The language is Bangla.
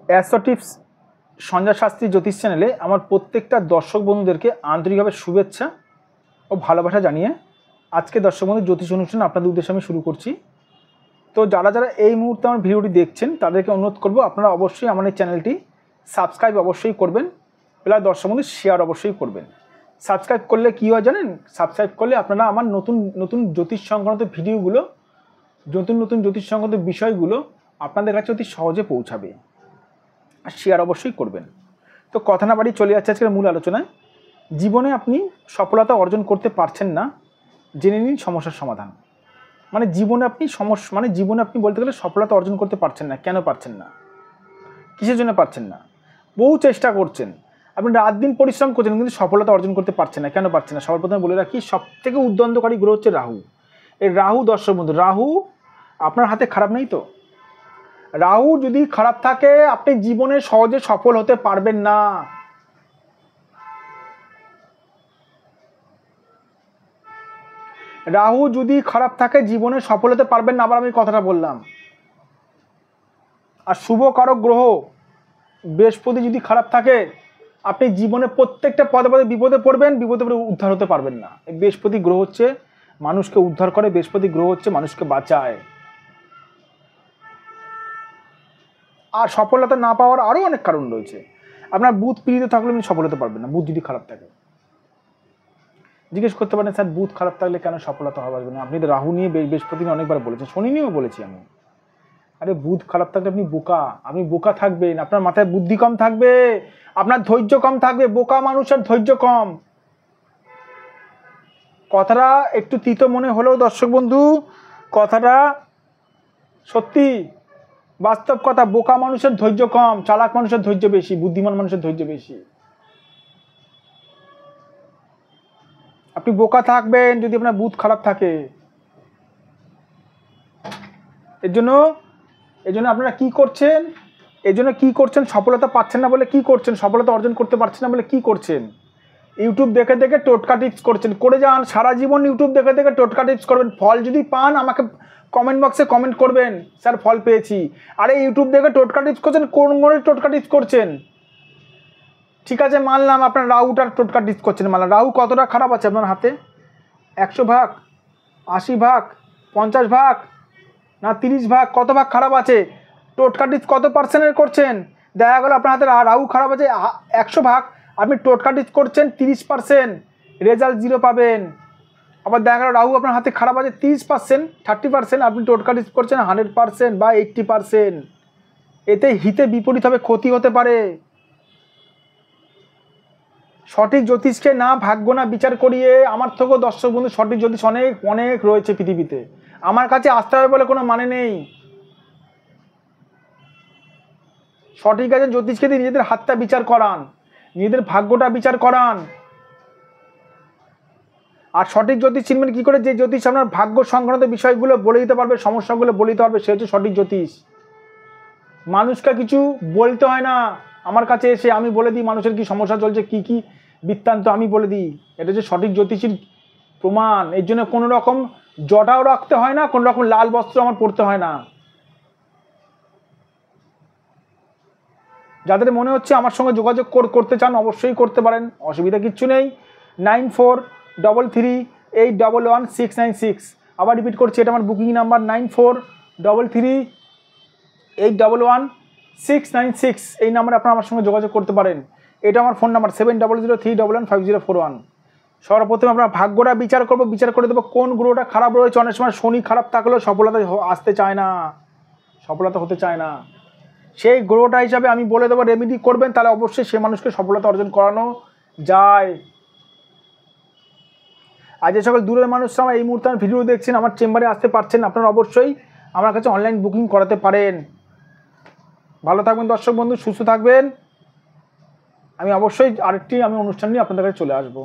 অ্যাস্ট্রো টিপস সঞ্জয় শাস্ত্রী জ্যোতিষ চ্যানেলে আমার প্রত্যেকটা দর্শক বন্ধুদেরকে আন্তরিকভাবে শুভেচ্ছা ও ভালোবাসা জানিয়ে আজকে দর্শক বন্ধু জ্যোতিষ অনুষ্ঠান আপনাদের উদ্দেশ্যে আমি শুরু করছি। তো যারা যারা এই মুহূর্তে আমার ভিডিওটি দেখছেন তাদেরকে অনুরোধ করব আপনারা অবশ্যই আমার এই চ্যানেলটি সাবস্ক্রাইব অবশ্যই করবেন, প্লাস দর্শক বন্ধু শেয়ার অবশ্যই করবেন। সাবস্ক্রাইব করলে কী হয় জানেন? সাবস্ক্রাইব করলে আপনারা আমার নতুন নতুন জ্যোতিষ সংক্রান্ত ভিডিওগুলো, নতুন নতুন জ্যোতিষ সংক্রান্ত বিষয়গুলো আপনাদের কাছে অতি সহজে পৌঁছাবে। আর শেয়ার অবশ্যই করবেন। তো কথা না বাড়ি চলে যাচ্ছে আজকের মূল আলোচনায়। জীবনে আপনি সফলতা অর্জন করতে পারছেন না, জেনে নিন সমস্যার সমাধান। মানে জীবনে আপনি বলতে গেলে সফলতা অর্জন করতে পারছেন না। কেন পারছেন না? কিসের জন্য পারছেন না? বহু চেষ্টা করছেন, আপনি রাত দিন পরিশ্রম করছেন, কিন্তু সফলতা অর্জন করতে পারছেন না। কেন পারছেন না? সবার প্রথমে বলে রাখি, সবথেকে উদ্বন্ধকারী গ্রহ হচ্ছে রাহু। এই রাহু দর্শক বন্ধু, রাহু আপনার হাতে খারাপ নেই তো? রাহু যদি খারাপ থাকে আপনি জীবনে সহজে সফল হতে পারবেন না। রাহু যদি খারাপ থাকে জীবনে সফল হতে পারবেন না। আবার আমি কথাটা বললাম। আর শুভ কারক গ্রহ বৃহস্পতি যদি খারাপ থাকে আপনি জীবনে প্রত্যেকটা পদে পদে বিপদে পড়বেন, বিপদে পড়ে উদ্ধার হতে পারবেন না। এই বৃহস্পতি গ্রহ হচ্ছে মানুষকে উদ্ধার করে, বৃহস্পতি গ্রহ হচ্ছে মানুষকে বাঁচায়। আর সফলতা না পাওয়ার আরও অনেক কারণ রয়েছে। আপনার বুধ পীড়িত থাকলে আপনি সফল হতে পারবেন না, বুধ যদি খারাপ থাকে। জিজ্ঞেস করতে পারেন, স্যার বুধ খারাপ থাকলে কেন সফলতা হবে না? আপনি তো রাহু নিয়ে বৃহস্পতি নিয়ে অনেকবার বলেছেন, শনি নিয়েও বলেছি আমি। আরে বুধ খারাপ থাকলে আপনি বোকা থাকবেন, আপনার মাথায় বুদ্ধি কম থাকবে, আপনার ধৈর্য কম থাকবে। বোকা মানুষের ধৈর্য কম। কথাটা একটু তিতো মনে হলেও দর্শক বন্ধু কথাটা সত্যি, বাস্তব কথা। বোকা মানুষের ধৈর্য কম, চালাক মানুষের ধৈর্য বেশি, বুদ্ধিমান মানুষের ধৈর্য বেশি। আপনি বোকা থাকবেন যদি আপনার বুধ খারাপ থাকে। এর জন্য আপনারা কি করছেন? সফলতা পাচ্ছেন না বলে কি করছেন? সফলতা অর্জন করতে পারছেন না বলে কি করছেন? ইউটিউব দেখে দেখে টোটকা টিপস করছেন। করে যান, সারা জীবন ইউটিউব দেখে দেখে টোটকা টিপস করবেন। ফল যদি পান আমাকে কমেন্ট বক্সে কমেন্ট করবেন, স্যার ফল পেয়েছি। আরে ইউটিউব দেখে টোটকা টিপস করছেন, কোন টোটকা টিপস করছেন? ঠিক আছে, মানলাম আপনার রাহুটার টোটকা টিপস করছেন, মানলাম। রাহু কতটা খারাপ আছে আপনার হাতে? 100 ভাগ, 80 ভাগ, 50 ভাগ, না 30 ভাগ? কত ভাগ খারাপ আছে? টোটকা টিপস কত পার্সেন্টের করছেন? দেখা গেল আপনার হাতে রাহু খারাপ আছে 100 ভাগ, আপনি টোটকা টিপস করছেন 30%, রেজাল্ট 0 পাবেন। আবার দেখা গেল রাহু আপনার হাতে খারাপ আছে 30%, 30%, আপনি টোটকা টিপস করছেন 100% বা 80%। এতে হিতে বিপরীত হবে, ক্ষতি হতে পারে। সঠিক জ্যোতিষকে না ভাগ্য না বিচার করিয়ে, আমার থেকেও দর্শক বন্ধু সঠিক জ্যোতিষ অনেক অনেক রয়েছে পৃথিবীতে, আমার কাছে আসতে হবে বলে কোনো মানে নেই। সঠিক আছে জ্যোতিষকে দিয়ে নিজেদের হাতটা বিচার করান, নিজেদের ভাগ্যটা বিচার করান। আর সঠিক জ্যোতিষ চিনবেন কী করে? যে জ্যোতিষ আপনার ভাগ্য সংক্রান্ত বিষয়গুলো বলে দিতে পারবে, সমস্যাগুলো বলে দিতে পারবে, সে হচ্ছে সঠিক জ্যোতিষ। মানুষকে কিছু বলতে হয় না, আমার কাছে এসে আমি বলে দিই মানুষের কি সমস্যা চলছে, কি কি বৃত্তান্ত আমি বলে দিই। এটা হচ্ছে সঠিক জ্যোতিষীর প্রমাণ। এর জন্য কোনো রকম জটাও রাখতে হয় না, কোনো রকম লাল বস্ত্র আমার পরতে হয় না। যাদের মনে হচ্ছে আমার সঙ্গে যোগাযোগ করতে চান অবশ্যই করতে পারেন, অসুবিধা কিচ্ছু নেই। 9433811696। আবার রিপিট করছি, এটা আমার বুকিং নাম্বার 9433811696। এই নাম্বারে আপনারা আমার সঙ্গে যোগাযোগ করতে পারেন। এটা আমার ফোন নাম্বার 7003115041। সর্বপ্রথমে আপনার ভাগ্যটা বিচার করবো, বিচার করে দেবো কোন গ্রহটা খারাপ রয়েছে। অনেক সময় শনি খারাপ থাকলেও সফলতা আসতে চায় না, সফলতা হতে চায় না। সেই গ্রহটা হিসাবে আমি বলে দেবো রেমেডি করবেন, তাহলে অবশ্যই সে মানুষকে সফলতা অর্জন করানো যায়। আর যে সকল দূরের মানুষরা আমার এই মুহূর্তে আমার ভিডিও দেখছেন, আমার চেম্বারে আসতে পারছেন, আপনারা অবশ্যই আমার কাছে অনলাইন বুকিং করাতে পারেন। ভালো থাকবেন দর্শক বন্ধু, সুস্থ থাকবেন। আমি অবশ্যই আরেকটি অনুষ্ঠান নিয়ে আপনাদের কাছে চলে আসবো।